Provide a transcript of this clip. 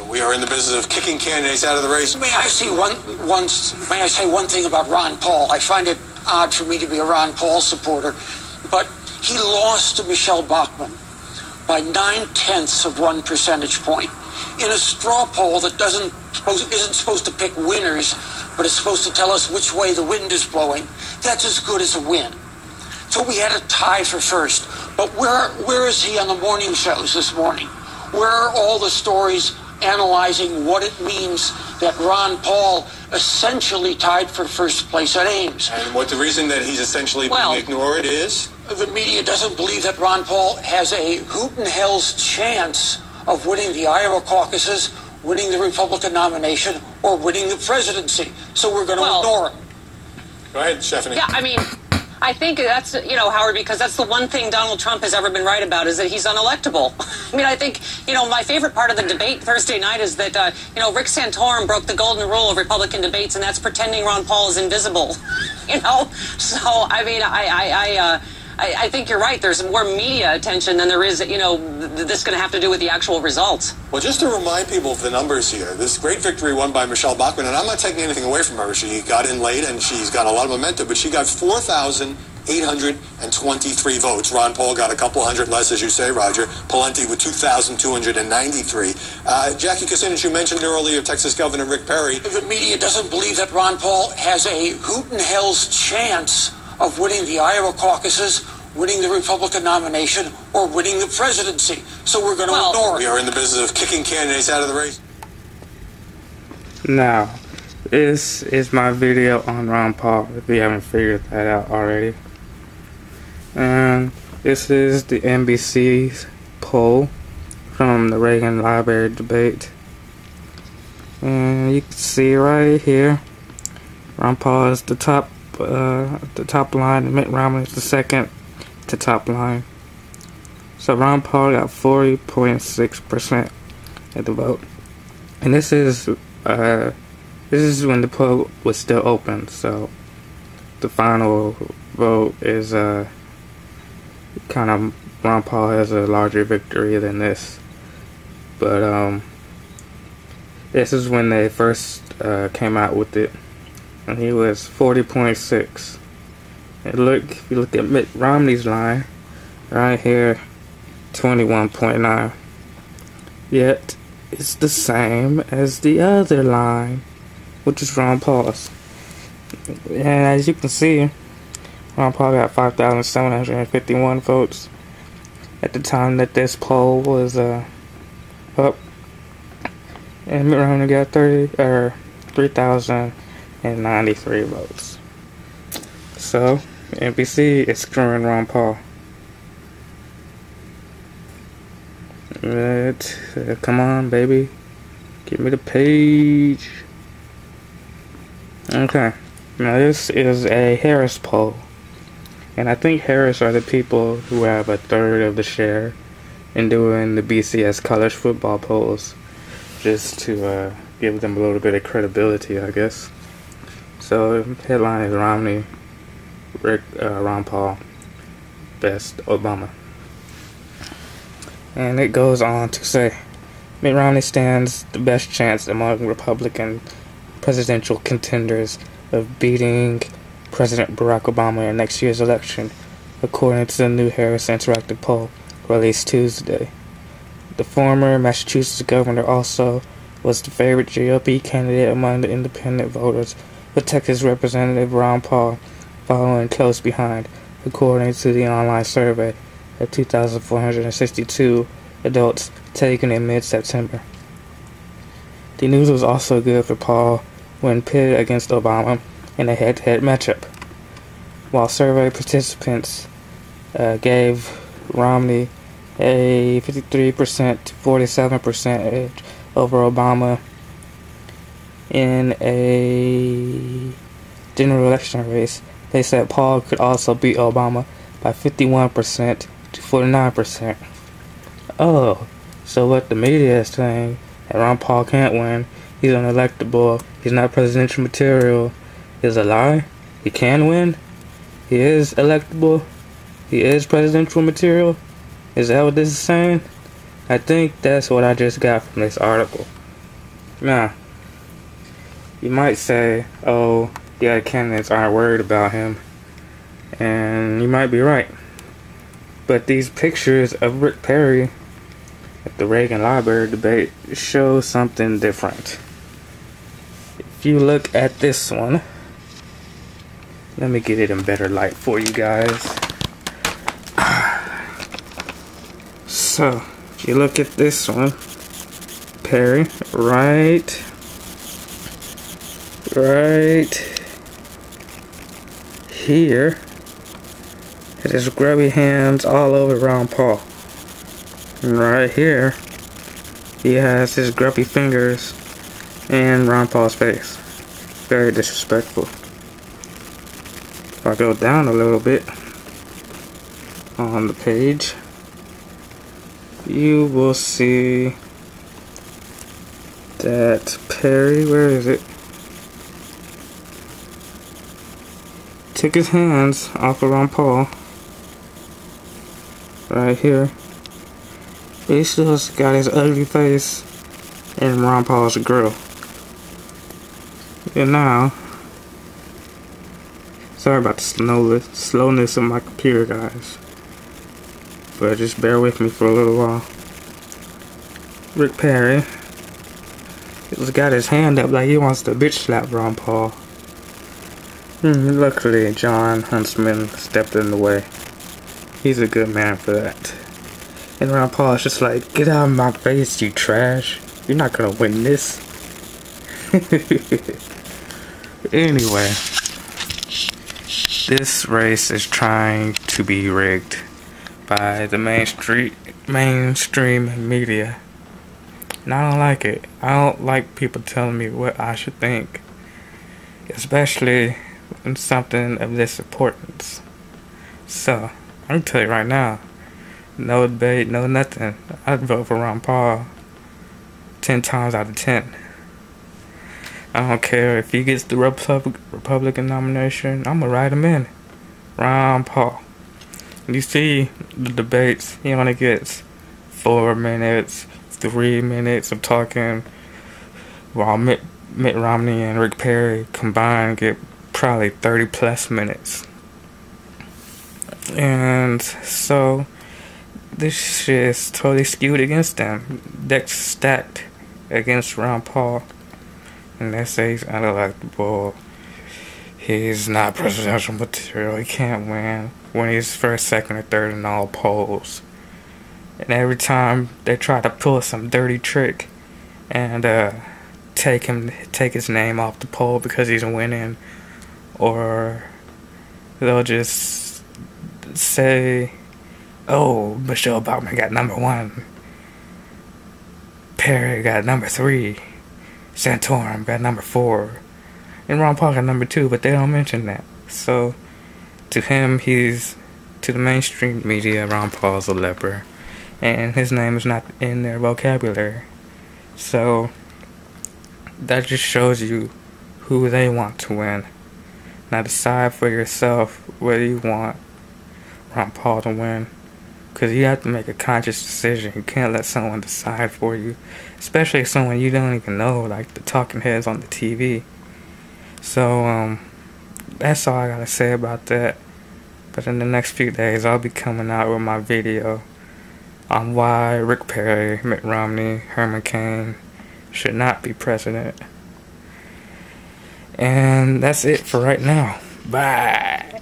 We are in the business of kicking candidates out of the race. May I say one thing about Ron Paul? I find it odd for me to be a Ron Paul supporter, but he lost to Michelle Bachmann by 9/10 of 1 percentage point in a straw poll that isn't supposed to pick winners, but is supposed to tell us which way the wind is blowing. That's as good as a win. So we had a tie for first. But where is he on the morning shows this morning? Where are all the stories analyzing what it means that Ron Paul essentially tied for first place at Ames? And what the reason that he's essentially being ignored is? The media doesn't believe that Ron Paul has a hoot and hell's chance of winning the Iowa caucuses, winning the Republican nomination, or winning the presidency. So we're going to ignore him. Go ahead, Stephanie. Yeah, I mean, I think that's, Howard, because that's the one thing Donald Trump has ever been right about, is that he's unelectable. I mean, I think, my favorite part of the debate Thursday night is that, Rick Santorum broke the golden rule of Republican debates, and that's pretending Ron Paul is invisible, So, I mean, I think you're right. There's more media attention than there is, this going to have to do with the actual results. Well, just to remind people of the numbers here, this great victory won by Michelle Bachmann, and I'm not taking anything away from her. She got in late, and she's got a lot of momentum, but she got 4,823 votes. Ron Paul got a couple hundred less, as you say, Roger. Pawlenty with 2,293. Jackie Kucinich, you mentioned earlier Texas Governor Rick Perry. The media doesn't believe that Ron Paul has a hoot and hell's chance of winning the Iowa caucuses, winning the Republican nomination, or winning the presidency. So we're going to ignore it. We are in the business of kicking candidates out of the race. Now, this is my video on Ron Paul, if you haven't figured that out already. And this is the NBC's poll from the Reagan Library debate. And you can see right here, Ron Paul is the top line, and Mitt Romney is the second to top line. So Ron Paul got 40.6% of the vote, and this is when the poll was still open. So the final vote is kind of Ron Paul has a larger victory than this, but this is when they first came out with it. And he was 40.6. And if you look at Mitt Romney's line, right here, 21.9. Yet, it's the same as the other line, which is Ron Paul's. And as you can see, Ron Paul got 5,751 votes at the time that this poll was up. And Mitt Romney got 3,093 votes. So NBC is screwing Ron Paul. Come on, baby, give me the page. Okay, now this is a Harris poll, and I think Harris are the people who have a third of the share in doing the BCS college football polls, just to give them a little bit of credibility, I guess. So headline is Ron Paul, best Obama. And it goes on to say, Mitt Romney stands the best chance among Republican presidential contenders of beating President Barack Obama in next year's election, according to the new Harris Interactive poll released Tuesday. The former Massachusetts governor also was the favorite GOP candidate among the independent voters, with Texas Representative Ron Paul following close behind, according to the online survey of 2,462 adults taken in mid-September. The news was also good for Paul when pitted against Obama in a head-to-head matchup. While survey participants gave Romney a 53% to 47% edge over Obama in a general election race, they said Paul could also beat Obama by 51% to 49%. Oh, so what the media is saying, that Ron Paul can't win, he's unelectable, he's not presidential material, is a lie? He can win? He is electable? He is presidential material? Is that what this is saying? I think that's what I just got from this article. Now, you might say, oh, yeah, candidates aren't worried about him. And you might be right. But these pictures of Rick Perry at the Reagan Library debate show something different. If you look at this one, let me get it in better light for you guys. So, if you look at this one, Perry, right here, it is grubby hands all over Ron Paul. And right here, he has his grubby fingers in Ron Paul's face. Very disrespectful. If I go down a little bit on the page, you will see that Perry, where is it? Took his hands off of Ron Paul. Right here. But he still got his ugly face in Ron Paul's grill. And now, sorry about the slowness of my computer, guys. But just bear with me for a little while. Rick Perry has got his hand up like he wants to bitch slap Ron Paul. Luckily, John Huntsman stepped in the way. He's a good man for that. And Ron Paul is just like, get out of my face, you trash. You're not gonna win this. Anyway, this race is trying to be rigged by the mainstream media. And I don't like it. I don't like people telling me what I should think. Especially in something of this importance. So, I can tell you right now, no debate, no nothing. I'd vote for Ron Paul 10 times out of 10. I don't care if he gets the Republican nomination, I'm gonna write him in. Ron Paul. You see the debates, he only gets 4 minutes, 3 minutes of talking, while Mitt Romney and Rick Perry combined get probably 30 plus minutes. And so this shit is totally skewed against them. Deck's stacked against Ron Paul. And they say he's unelectable. He's not presidential material. He can't win when he's first, second, or third in all polls. And every time they try to pull some dirty trick and take his name off the poll because he's winning, or they'll just say, oh, Michelle Obama got #1, Perry got #3, Santorum got #4, and Ron Paul got #2, but they don't mention that. So to him, to the mainstream media, Ron Paul's a leper, and his name is not in their vocabulary. So that just shows you who they want to win. Now decide for yourself whether you want Ron Paul to win, because you have to make a conscious decision. You can't let someone decide for you, especially someone you don't even know, like the talking heads on the TV. So that's all I gotta say about that. But in the next few days, I'll be coming out with my video on why Rick Perry, Mitt Romney, Herman Cain should not be president. And that's it for right now. Bye.